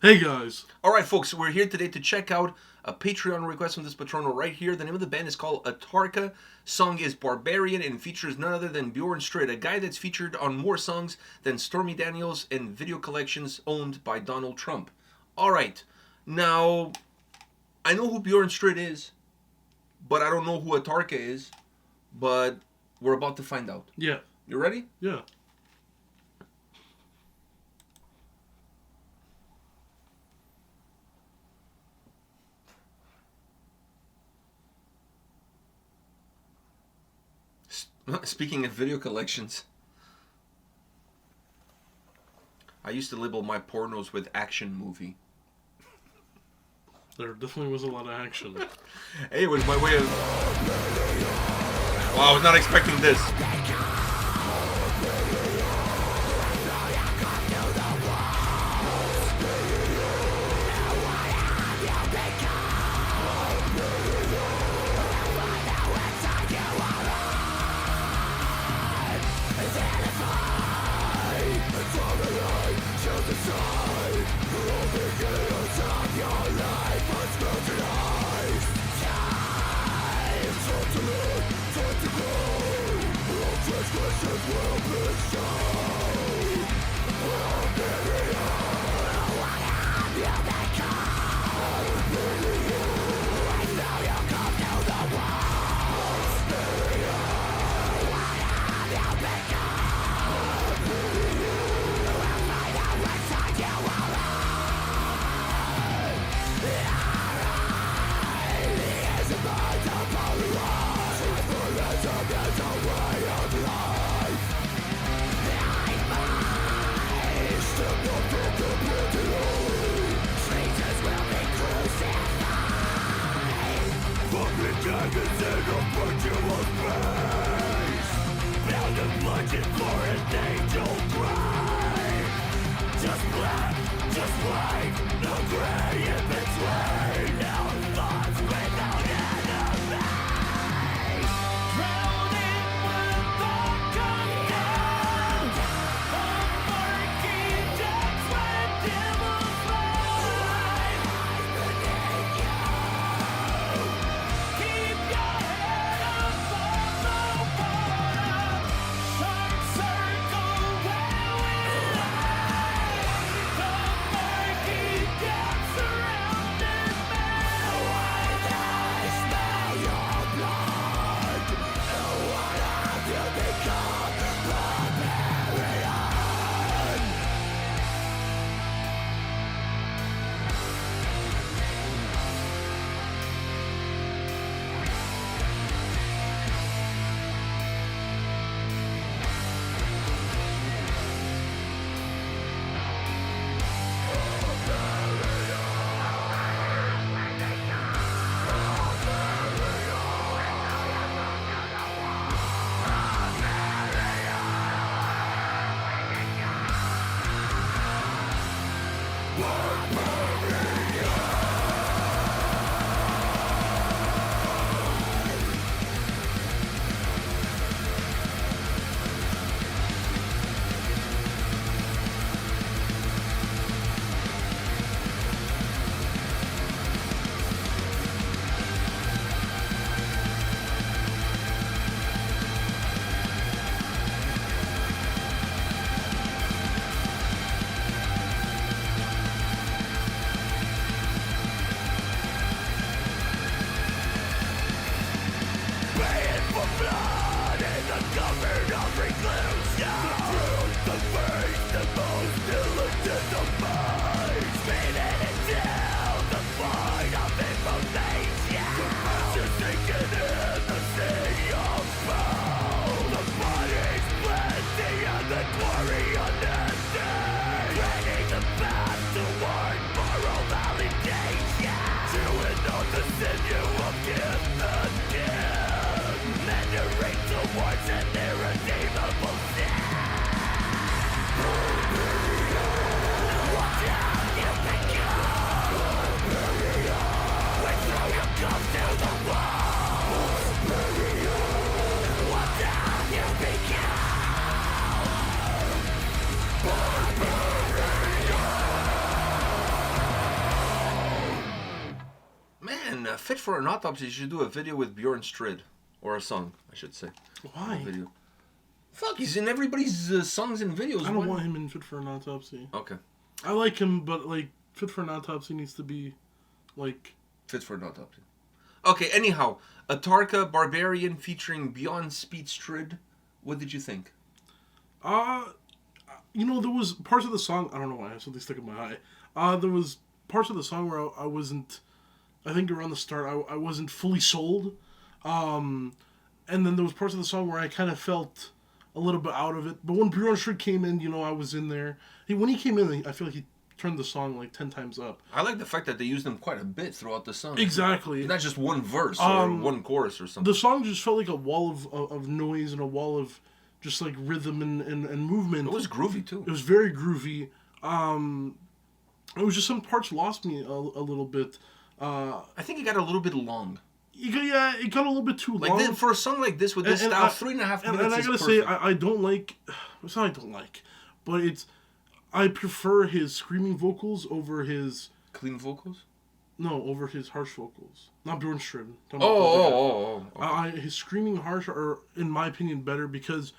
Hey guys! Alright, folks, we're here today to check out a Patreon request from this patrono right here. The name of the band is called Atarka. Song is Barbarian and features none other than Björn Strid, a guy that's featured on more songs than Stormy Daniels and video collections owned by Donald Trump. Alright, now, I know who Björn Strid is, but I don't know who Atarka is, but we're about to find out. Yeah. You ready? Yeah. Speaking of video collections, I used to label my pornos with action movie. There definitely was a lot of action. Hey, it was my way of... Wow, I was not expecting this. for an autopsy, you should do a video with Björn Strid. Or a song, I should say. Why? A video. Fuck, he's in everybody's songs and videos. I don't want him in Fit for an Autopsy. Okay. I like him, but, like, Fit for an Autopsy needs to be, like... Fit for an Autopsy. Okay, anyhow. Atarka, Barbarian, featuring Björn Strid. What did you think? You know, there was parts of the song... I don't know why I have something stuck in my eye. There was parts of the song where I wasn't... I think around the start, I wasn't fully sold. And then there was parts of the song where I kind of felt a little bit out of it. But when Björn Strid came in, you know, I was in there. When he came in, I feel like he turned the song like 10 times up. I like the fact that they used them quite a bit throughout the song. Exactly. Not just one verse or one chorus or something. The song just felt like a wall of noise and a wall of just like rhythm and movement. It was groovy too. It was very groovy. It was just some parts lost me a little bit. I think it got a little bit long. It got a little bit too long. Like for a song like this with this style, 3.5 minutes. And I gotta say, I don't like. It's not I don't like, but I prefer his screaming vocals over his clean vocals. No, over his harsh vocals. Not Björn Strid. Okay. His screaming harsh are, in my opinion, better because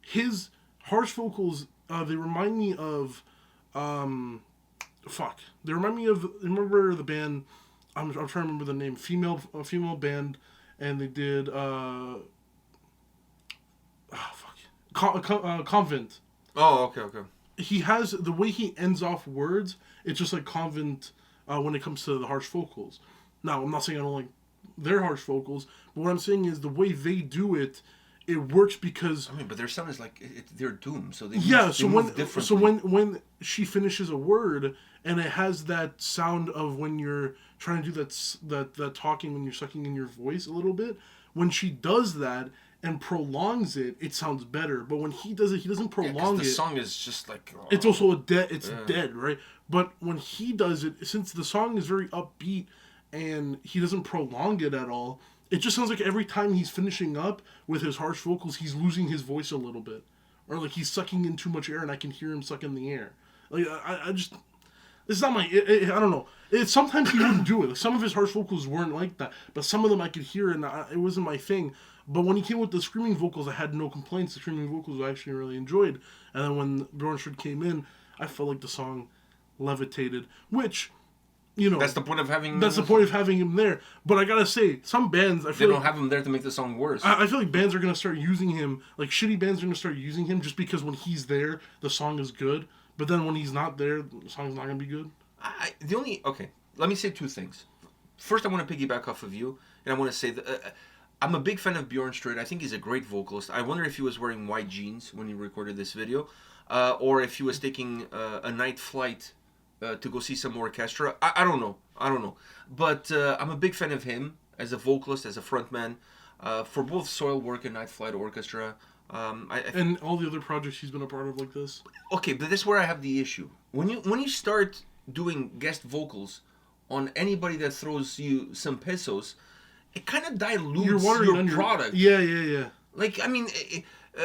his harsh vocals they remind me of They remind me of remember the band. I'm trying to remember the name. Female band, and they did Convent. Oh, okay. He has the way he ends off words. It's just like Convent when it comes to the harsh vocals. Now, I'm not saying I don't like their harsh vocals, but what I'm saying is the way they do it. It works because but their sound is like they're doomed, so they move differently. So when she finishes a word and it has that sound of when you're trying to do that talking when you're sucking in your voice a little bit, when she does that and prolongs it, it sounds better. But when he does it, he doesn't prolong it. The song is just like it's also dead, right? But when he does it, since the song is very upbeat and he doesn't prolong it at all. It just sounds like every time he's finishing up with his harsh vocals, he's losing his voice a little bit. Or like he's sucking in too much air and I can hear him suck in the air. Like, I just... It's not my... I don't know. Sometimes he wouldn't do it. Like, some of his harsh vocals weren't like that. But some of them I could hear and it wasn't my thing. But when he came with the screaming vocals, I had no complaints. The screaming vocals I actually really enjoyed. And then when Björn Strid came in, I felt like the song levitated. Which... You know, that's the point of having. That's the point of having him there. But I gotta say, some bands they don't have him there to make the song worse. I feel like bands are gonna start using him. Like shitty bands are gonna start using him just because when he's there, the song is good. But then when he's not there, the song's not gonna be good. Okay. Let me say two things. First, I want to piggyback off of you, and I want to say that I'm a big fan of Björn Strid. I think he's a great vocalist. I wonder if he was wearing white jeans when he recorded this video, or if he was taking a night flight. To go see some orchestra. I don't know. But I'm a big fan of him as a vocalist, as a frontman, for both Soilwork and Night Flight Orchestra. And all the other projects he's been a part of like this. Okay, but this is where I have the issue. When you start doing guest vocals on anybody that throws you some pesos, it kind of dilutes your product. Yeah. Like, I mean...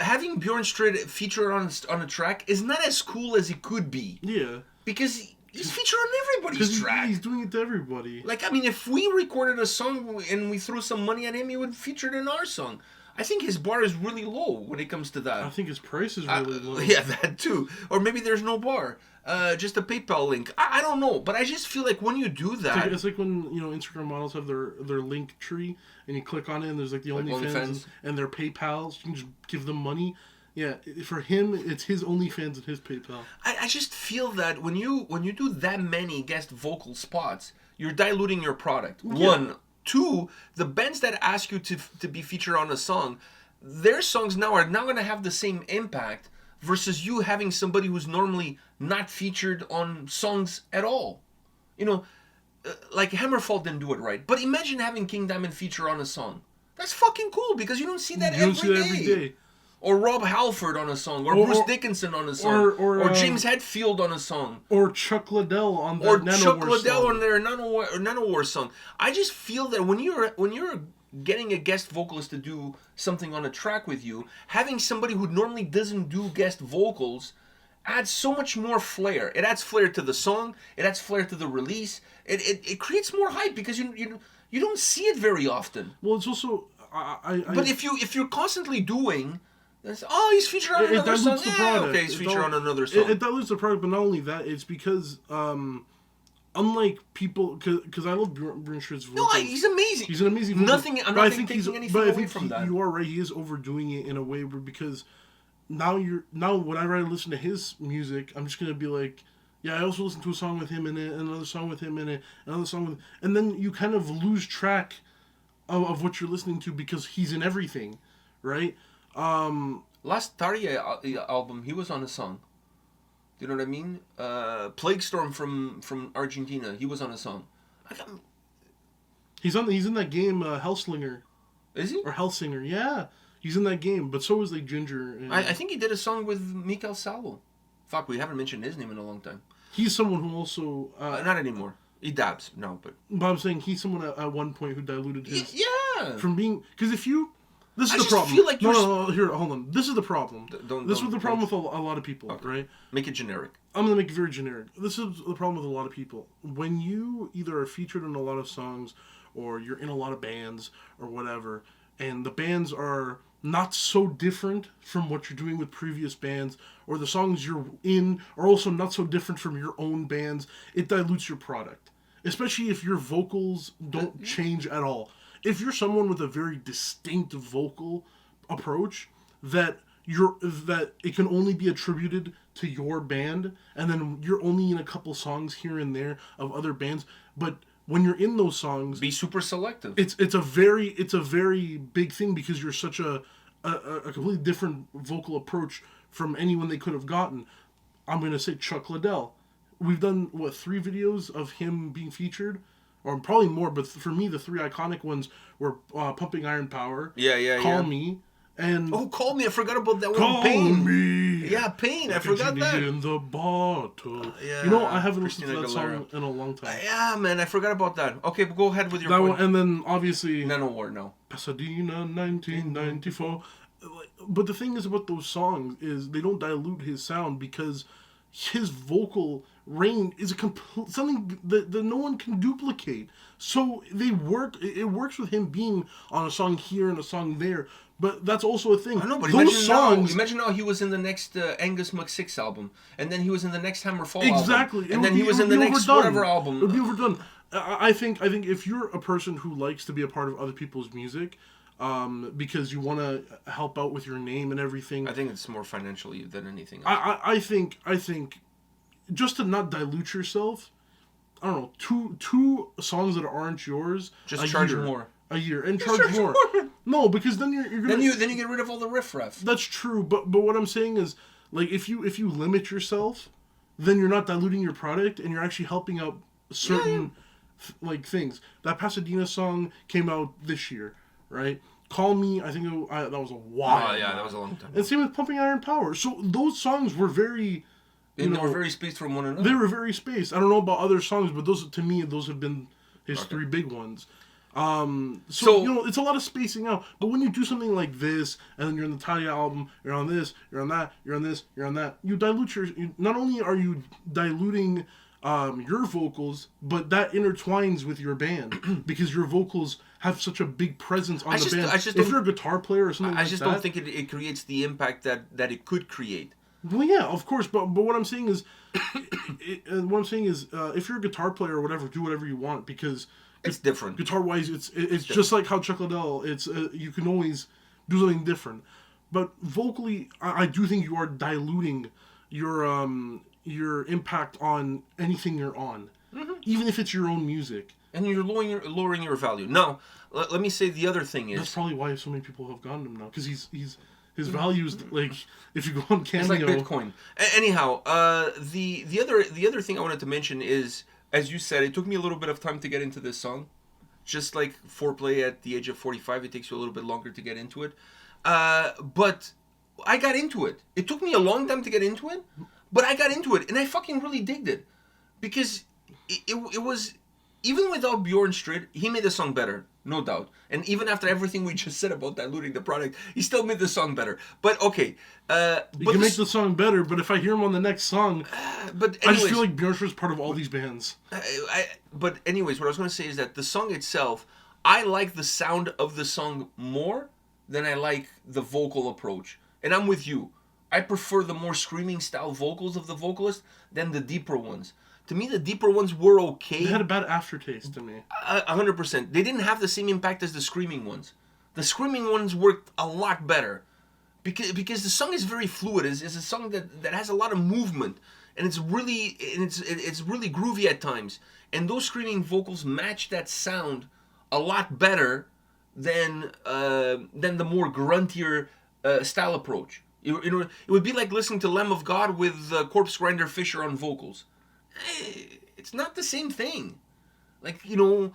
having Björn Strid featured on a track is not as cool as it could be. Yeah. Because he's featured on everybody's track. He's doing it to everybody. Like, I mean, if we recorded a song and we threw some money at him, he would feature it in our song. I think his bar is really low when it comes to that. I think his price is really low. Yeah, that too. Or maybe there's no bar. Just a PayPal link. I don't know. But I just feel like when you do that... It's like when, Instagram models have their link tree and you click on it and there's like the OnlyFans and their PayPals. You can just give them money. Yeah, for him, it's his OnlyFans and his PayPal. I just feel that when you do that many guest vocal spots, you're diluting your product. Yeah. One. Two, the bands that ask you to be featured on a song, their songs now are not going to have the same impact versus you having somebody who's normally not featured on songs at all. Like Hammerfall didn't do it right. But imagine having King Diamond feature on a song. That's fucking cool because you don't see that every day. Or Rob Halford on a song, or Bruce Dickinson on a song, or James Hetfield on a song, or Chuck Liddell on their Nanowar song. I just feel that when you're getting a guest vocalist to do something on a track with you, having somebody who normally doesn't do guest vocals adds so much more flair. It adds flair to the song. It adds flair to the release. It creates more hype because you You don't see it very often. Well, it's also But if you're constantly doing, he's featured on another song. Okay, he's featured on another song. It dilutes the product, but not only that, it's because unlike people, because I love Björn Strid's vocals. No, he's amazing. He's an amazing vocalist. I'm not taking anything away from that. You are right. He is overdoing it in a way because now whenever I listen to his music, I'm just gonna be like, yeah, I also listen to a song with him in it, another song with him in it, another song with, and then you kind of lose track of what you're listening to because he's in everything, right? Last Tarja album, he was on a song. Do you know what I mean? Plague Storm from Argentina, he was on a song. He's in that game, Hellslinger. Is he? Or Hellsinger, yeah. He's in that game, but so is like Ginger. I think he did a song with Mikael Salvo. Fuck, we haven't mentioned his name in a long time. He's someone who also... not anymore. He dabs, no, but... But I'm saying he's someone at one point who diluted his... Yeah! From being... Because if you... This is I the just problem. feel like no, here, hold on. This is the problem. This is the problem with a lot of people, okay. right? Make it generic. I'm going to make it very generic. This is the problem with a lot of people. When you either are featured in a lot of songs or you're in a lot of bands or whatever, and the bands are not so different from what you're doing with previous bands, or the songs you're in are also not so different from your own bands, it dilutes your product. Especially if your vocals don't change at all. If you're someone with a very distinct vocal approach that it can only be attributed to your band, and then you're only in a couple songs here and there of other bands, but when you're in those songs, be super selective. It's a very big thing because you're such a completely different vocal approach from anyone they could have gotten. I'm gonna say Chuck Liddell. We've done 3 videos of him being featured, or probably more. But for me, the 3 iconic ones were "Pumping Iron Power," "Call Me," and "Call Me." I forgot about that one. "Call Pain. Me." Yeah, Pain. I forgot that. In the bottle. Yeah. You know, I haven't listened to that song in a long time. Yeah, man, I forgot about that. Okay, but go ahead with your that point. One, and then obviously Manowar. No. Pasadena, 1994. But the thing is about those songs is they don't dilute his sound because his vocal range is something that no one can duplicate. So they work. It works with him being on a song here and a song there. But that's also a thing. I know, but those songs. Imagine how he was in the next Angus McSix album, and then he was in the next Hammerfall exactly. album, and then he was in the next whatever album. It would be overdone. I think if you're a person who likes to be a part of other people's music, because you want to help out with your name and everything. I think it's more financially than anything else. I think just to not dilute yourself, I don't know, two songs that aren't yours. Just charge more. A year and charge more. No, because then you're gonna. Then you get rid of all the riffraff. That's true, but what I'm saying is, like, if you limit yourself, then you're not diluting your product and you're actually helping out certain like things. That Pasadena song came out this year, right? Call Me, I think that was a while. Oh yeah, that was a long time. And same with Pumping Iron Power. So those songs were very. They were very spaced from one another. They were very spaced. I don't know about other songs, but those have been his 3 big ones. So you know, it's a lot of spacing out. But when you do something like this, and then you're on the Talia album, you're on this, you're on that, you're on this, you're on that, you dilute not only are you diluting your vocals, but that intertwines with your band because your vocals have such a big presence on the band. If you're a guitar player or something like that, I just don't think it creates the impact that it could create. Well, yeah, of course, but what I'm saying is, if you're a guitar player or whatever, do whatever you want because it's different. Guitar-wise, it's just like how Chuck Liddell. It's you can always do something different, but vocally, I do think you are diluting your impact on anything you're on, even if it's your own music. And you're lowering your value. Now, let me say the other thing is that's probably why so many people have gotten him now because his values, like, if you go on Cameo... It's like Bitcoin. Anyhow, the other thing I wanted to mention is, as you said, it took me a little bit of time to get into this song. Just like foreplay at the age of 45, it takes you a little bit longer to get into it. But I got into it. It took me a long time to get into it, but I got into it, and I fucking really digged it. Because it was... Even without Björn Strid, he made the song better, no doubt. And even after everything we just said about diluting the product, he still made the song better. But okay, you can make the song better. But if I hear him on the next song, but anyways, I just feel like Björn Strid is part of all these bands. But anyways, what I was going to say is that the song itself, I like the sound of the song more than I like the vocal approach. And I'm with you. I prefer the more screaming style vocals of the vocalist than the deeper ones. To me, the deeper ones were okay. They had a bad aftertaste to me. 100%. They didn't have the same impact as the screaming ones. The screaming ones worked a lot better. Because the song is very fluid. It's a song that has a lot of movement. And it's really groovy at times. And those screaming vocals match that sound a lot better than the more gruntier style approach. It would be like listening to Lamb of God with Corpse Grinder Fisher on vocals. It's not the same thing. Like, Lamb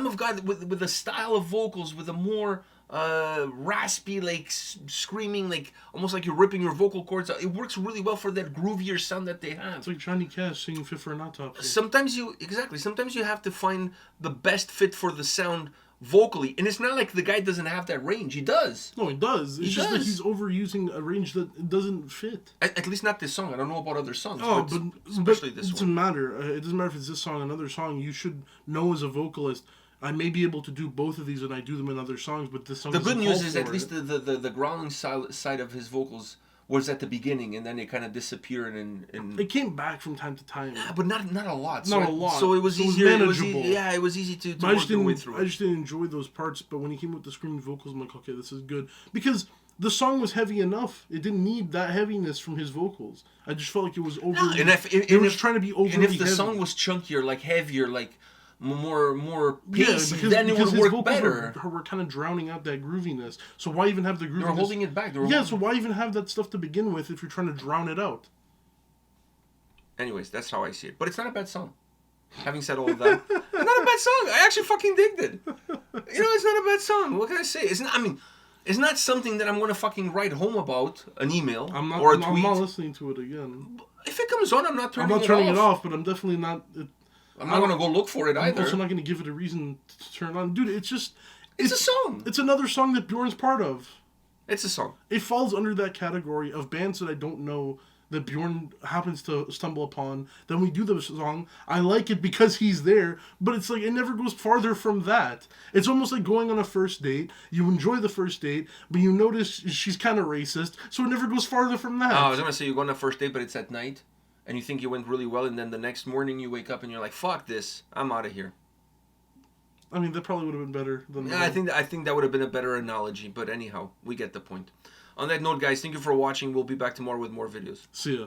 of God with a style of vocals, with a more raspy, like screaming, like almost like you're ripping your vocal cords out. It works really well for that groovier sound that they have. It's like Johnny Cash singing Fit for an Autopsy. Sometimes you have to find the best fit for the sound vocally, and it's not like the guy doesn't have that range. He does. No, he does. It's just that he's overusing a range that doesn't fit. At least not this song. I don't know about other songs. Oh, but especially this one. It doesn't matter. It doesn't matter if it's this song or another song. You should know as a vocalist, I may be able to do both of these, and I do them in other songs, but this song. The good news is at least the growling side of his vocals was at the beginning, and then it kind of disappeared. And it came back from time to time. Yeah, but not a lot. Not a lot. So it was easier. Manageable. It was easy to work your way through. I just didn't enjoy those parts, but when he came with the screaming vocals, I'm like, okay, this is good. Because the song was heavy enough. It didn't need that heaviness from his vocals. I just felt like it was overly... it was trying to be overly And if the heavy. song was chunkier, like heavier, like more pacey, because then it would work better. We're kind of drowning out that grooviness. So why even have the grooviness? They were holding it back. So why even have that stuff to begin with if you're trying to drown it out? Anyways, that's how I see it. But it's not a bad song. Having said all of that, it's not a bad song. I actually fucking digged it. It's not a bad song. What can I say? It's not something that I'm going to fucking write home about, an email or a tweet. I'm not listening to it again. If it comes on, I'm not turning it off, but I'm definitely not... I'm not going to go look for it either. I'm also not going to give it a reason to turn on. Dude, it's a song. It's another song that Bjorn's part of. It's a song. It falls under that category of bands that I don't know that Bjorn happens to stumble upon. Then we do the song. I like it because he's there, but it's like it never goes farther from that. It's almost like going on a first date. You enjoy the first date, but you notice she's kind of racist, so it never goes farther from that. I was going to say you go on a first date, but it's at night. And you think you went really well, and then the next morning you wake up and you're like, "Fuck this! I'm out of here." I mean, that probably would have been better than. Yeah, I think that would have been a better analogy. But anyhow, we get the point. On that note, guys, thank you for watching. We'll be back tomorrow with more videos. See ya.